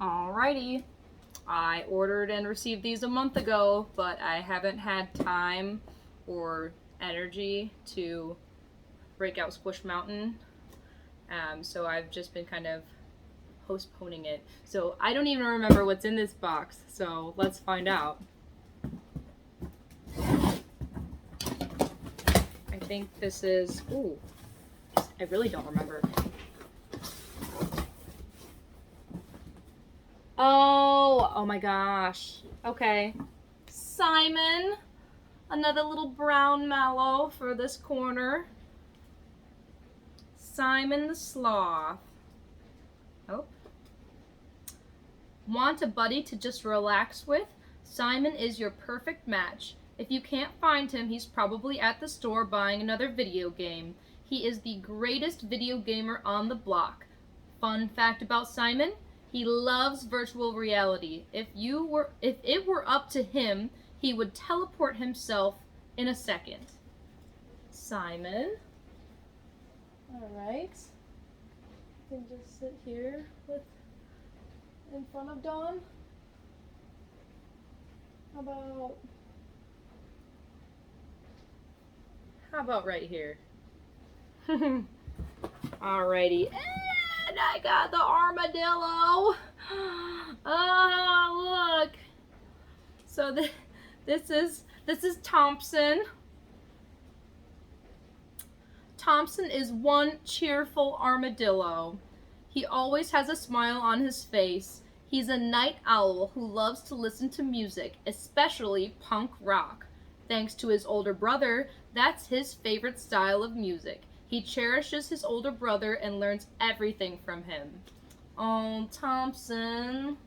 Alrighty. I ordered and received these a month ago, but I haven't had time or energy to break out Squish Mountain. So I've just been kind of postponing it. So I don't even remember what's in this box, so let's find out. I think this is, ooh, I really don't remember. Oh my gosh. Okay. Simon. Another little brown mallow for this corner. Simon the Sloth. Oh. Want a buddy to just relax with? Simon is your perfect match. If you can't find him, he's probably at the store buying another video game. He is the greatest video gamer on the block. Fun fact about Simon, he loves virtual reality. If it were up to him, he would teleport himself in a second. Simon. All right. You can just sit here in front of Dawn. How about right here? Alrighty. And I got the armadillo. Oh, look. So this is Thompson. Thompson is one cheerful armadillo. He always has a smile on his face. He's a night owl who loves to listen to music, especially punk rock. Thanks to his older brother, that's his favorite style of music. He cherishes his older brother and learns everything from him. Oh, Thompson.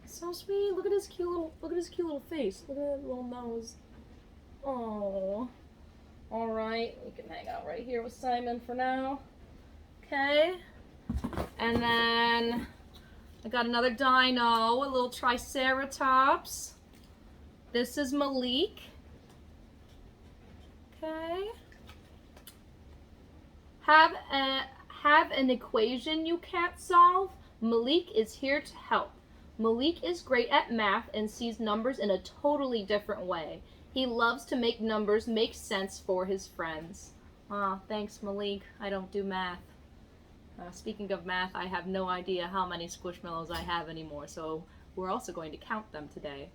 So sweet. Look at his cute little face. Look at that little nose. Oh. Alright, we can hang out right here with Simon for now. Okay. And then I got another dino, a little triceratops. This is Malik. Okay. Have an equation you can't solve? Malik is here to help. Malik is great at math and sees numbers in a totally different way. He loves to make numbers make sense for his friends. Thanks, Malik. I don't do math. Speaking of math, I have no idea how many Squishmallows I have anymore, so we're also going to count them today.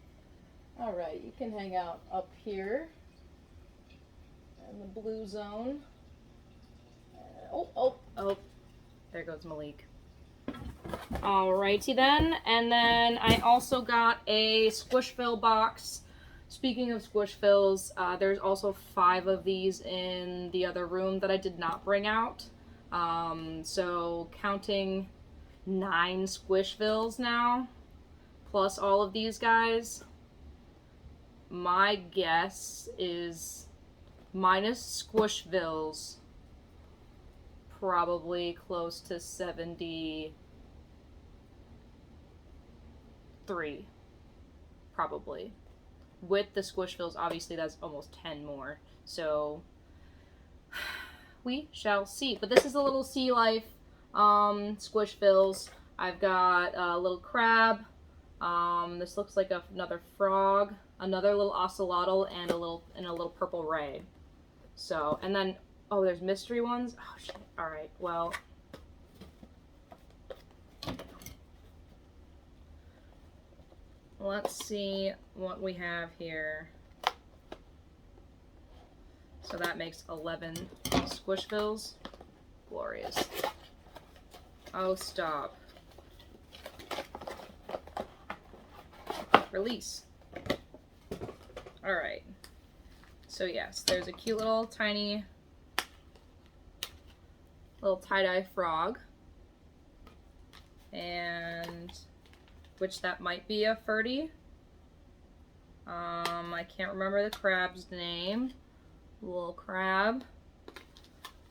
Alright, you can hang out up here in the blue zone. Oh, there goes Malik. Alrighty then, and then I also got a Squishville box. Speaking of Squishvilles, there's also 5 of these in the other room that I did not bring out. So counting 9 Squishvilles now, plus all of these guys, my guess is minus Squishvilles, probably close to 73, probably. With the Squishvilles, obviously that's almost 10 more, so we shall see. But this is a little sea life Squishvilles. I've got a little crab, this looks like another frog, another little ocelotl, and a little purple ray. So, and then, oh, there's mystery ones. Oh shit. Alright, well, let's see what we have here. So that makes 11 Squishvilles. Glorious. Oh, stop. Release. Alright. So yes, there's a cute little tiny little tie-dye frog. And which that might be a Ferdy. I can't remember the crab's name. Little crab.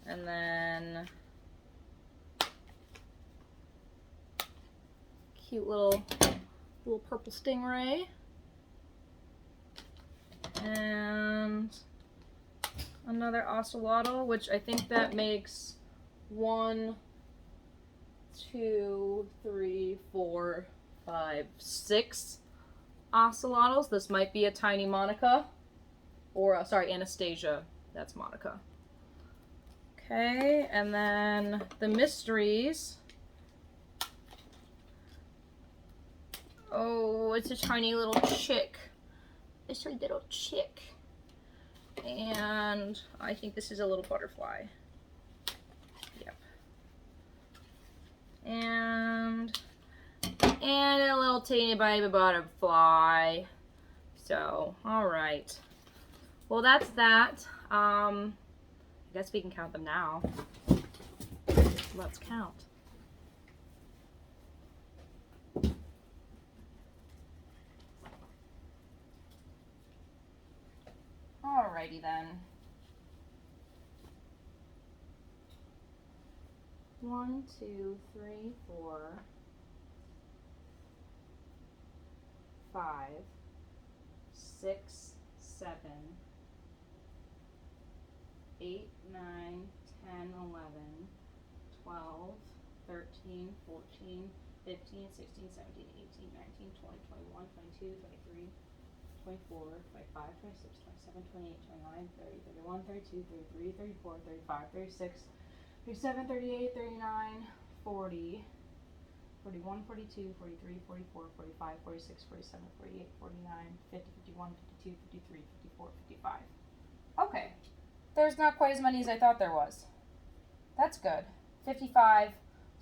And then cute little purple stingray. And another ocelotl, which I think that makes 1, 2, 3, 4, 5, 6 ocelotls. This might be a tiny Monica. Or, sorry, Anastasia. That's Monica. Okay, and then the mysteries. Oh, it's a tiny little chick. It's a little chick. And I think this is a little butterfly. Yep. And a little teeny baby butterfly. So, alright. Well, that's that. I guess we can count them now. Let's count. Alrighty then. 1, 2, 3, 4, 5, 6, 7, 8, 9, 10, 11, 12, 13, 14, 15, 16, 17, 18, 19, 20, 21, 22, 23, 24, 25, 26, 27, 28, 29, 30, 31, 32, 33, 34, 35, 36, 37, 38, 39, 40, 41, 42, 43, 44, 45, 46, 47, 48, 49, 50, 51, 52, 53, 54, 55. Okay. There's not quite as many as I thought there was. That's good. 55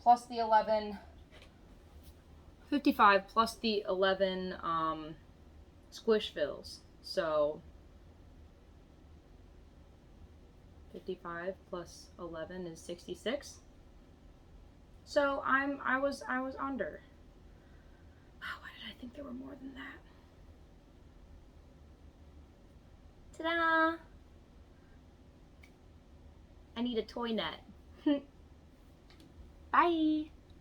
plus the 11. 55 plus the 11 Squishvilles. So 55 plus 11 is 66. So I was under. Wow, why did I think there were more than that? Ta-da! I need a toy net. Bye!